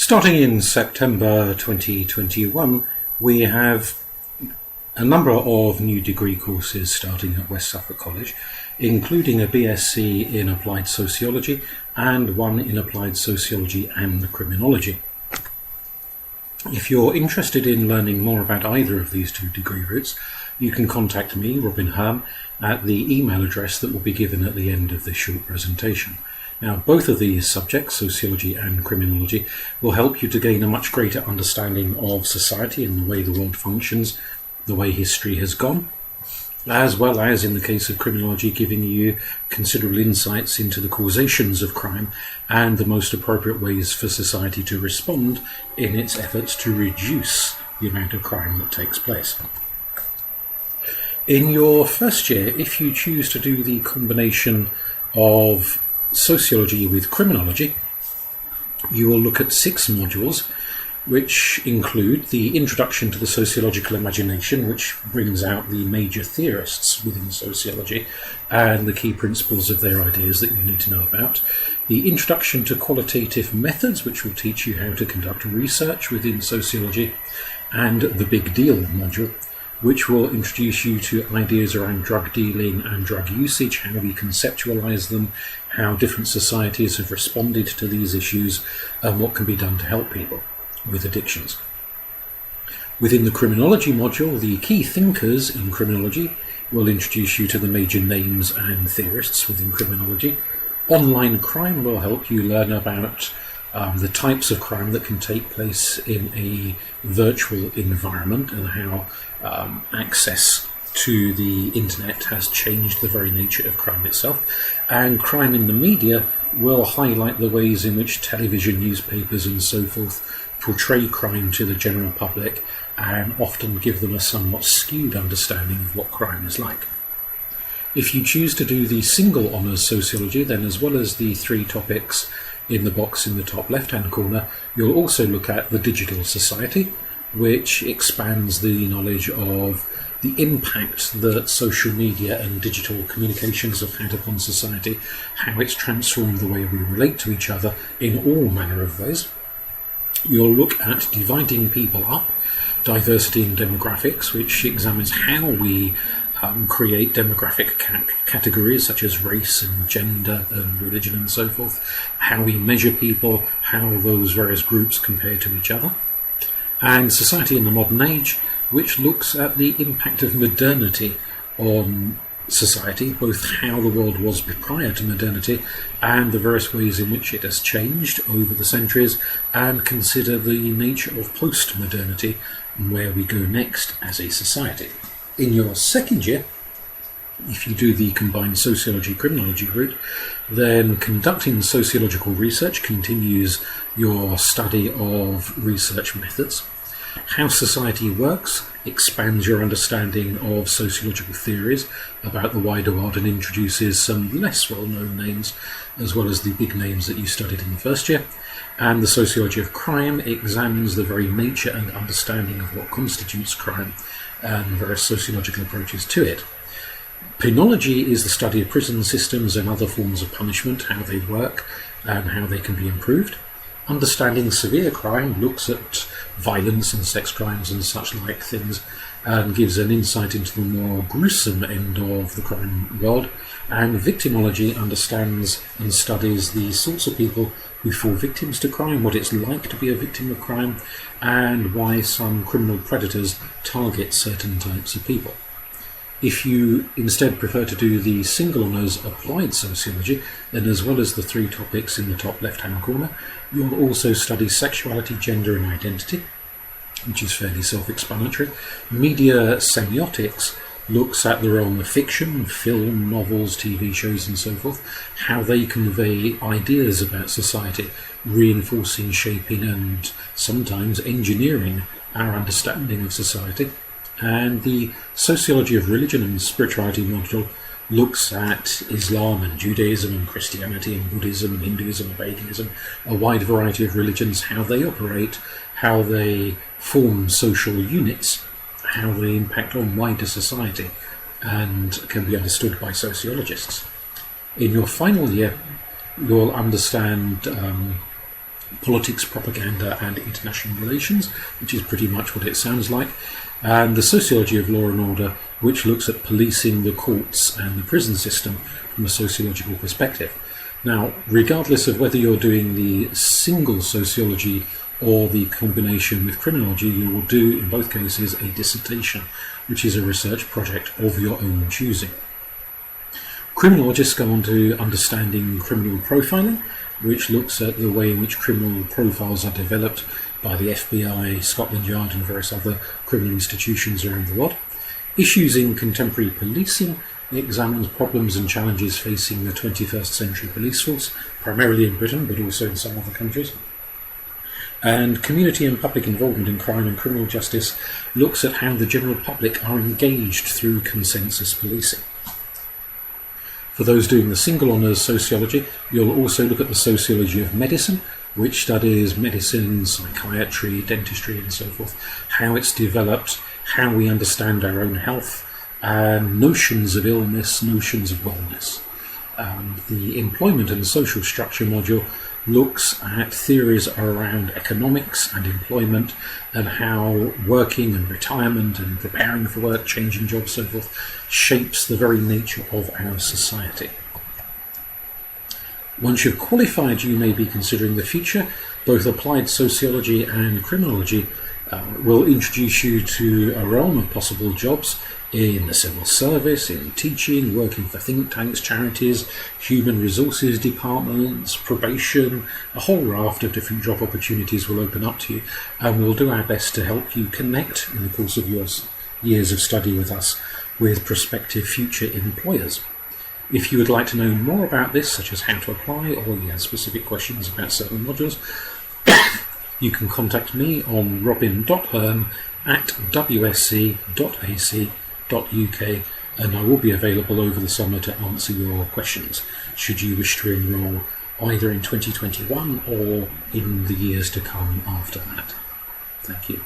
Starting in September 2021, we have a number of new degree courses starting at West Suffolk College, including a BSc in Applied Sociology and one in Applied Sociology and Criminology. If you're interested in learning more about either of these two degree routes, you can contact me, Robin Herm, at the email address that will be given at the end of this short presentation. Now, both of these subjects, sociology and criminology, will help you to gain a much greater understanding of society and the way the world functions, the way history has gone, as well as, in the case of criminology, giving you considerable insights into the causations of crime and the most appropriate ways for society to respond in its efforts to reduce the amount of crime that takes place. In your first year, if you choose to do the combination of sociology with criminology, you will look at 6 modules, which include the Introduction to the Sociological Imagination, which brings out the major theorists within sociology and the key principles of their ideas that you need to know about. The Introduction to Qualitative Methods, which will teach you how to conduct research within sociology. And the Big Deal module, which will introduce you to ideas around drug dealing and drug usage, how we conceptualize them, how different societies have responded to these issues, and what can be done to help people with addictions. Within the criminology module, the key thinkers in criminology will introduce you to the major names and theorists within criminology. Online crime will help you learn about the types of crime that can take place in a virtual environment and how access to the internet has changed the very nature of crime itself. And crime in the media will highlight the ways in which television, newspapers and so forth portray crime to the general public and often give them a somewhat skewed understanding of what crime is like. If you choose to do the single honours sociology, then as well as the 3 topics in the box in the top left-hand corner, you'll also look at the digital society, which expands the knowledge of the impact that social media and digital communications have had upon society, how it's transformed the way we relate to each other in all manner of ways. You'll look at dividing people up, diversity in demographics, which examines how we create demographic categories such as race and gender and religion and so forth, how we measure people, how those various groups compare to each other. And Society in the Modern Age, which looks at the impact of modernity on society, both how the world was prior to modernity and the various ways in which it has changed over the centuries, and consider the nature of post-modernity and where we go next as a society. In your second year, if you do the combined sociology-criminology route, then conducting sociological research continues your study of research methods. How society works expands your understanding of sociological theories about the wider world and introduces some less well-known names, as well as the big names that you studied in the first year. And the sociology of crime examines the very nature and understanding of what constitutes crime and various sociological approaches to it. Penology is the study of prison systems and other forms of punishment, how they work and how they can be improved. Understanding severe crime looks at violence and sex crimes and such like things and gives an insight into the more gruesome end of the crime world. And victimology understands and studies the sorts of people who fall victims to crime, what it's like to be a victim of crime, and why some criminal predators target certain types of people. If you instead prefer to do the single honours applied sociology, then as well as the 3 topics in the top left-hand corner, you'll also study sexuality, gender and identity, which is fairly self-explanatory. Media semiotics looks at the realm of fiction, film, novels, TV shows and so forth, how they convey ideas about society, reinforcing, shaping and sometimes engineering our understanding of society. And the Sociology of Religion and Spirituality module looks at Islam and Judaism and Christianity and Buddhism and Hinduism and Vaishnavism, a wide variety of religions, how they operate, how they form social units, how they impact on wider society, and can be understood by sociologists. In your final year, you'll understand politics, propaganda and international relations, which is pretty much what it sounds like, and the sociology of law and order, which looks at policing, the courts and the prison system from a sociological perspective. Now, regardless of whether you're doing the single sociology or the combination with criminology, you will do, in both cases, a dissertation, which is a research project of your own choosing. Criminologists go on to understanding criminal profiling, which looks at the way in which criminal profiles are developed by the FBI, Scotland Yard and various other criminal institutions around the world. Issues in contemporary policing examines problems and challenges facing the 21st century police force, primarily in Britain but also in some other countries. And community and public involvement in crime and criminal justice looks at how the general public are engaged through consensus policing. For those doing the single honours sociology, you'll also look at the sociology of medicine, which studies medicine, psychiatry, dentistry and so forth, how it's developed, how we understand our own health, and notions of illness, notions of wellness. The employment and social structure module looks at theories around economics and employment and how working and retirement and preparing for work, changing jobs, so forth, shapes the very nature of our society. Once you've qualified, you may be considering the future. Both applied sociology and criminology will introduce you to a realm of possible jobs in the civil service, in teaching, working for think tanks, charities, human resources departments, probation. A whole raft of different job opportunities will open up to you, and we'll do our best to help you connect in the course of your years of study with us with prospective future employers. If you would like to know more about this, such as how to apply, or you have specific questions about certain modules, you can contact me on robin.hearn@wsc.ac.uk, and I will be available over the summer to answer your questions, should you wish to enrol either in 2021 or in the years to come after that. Thank you.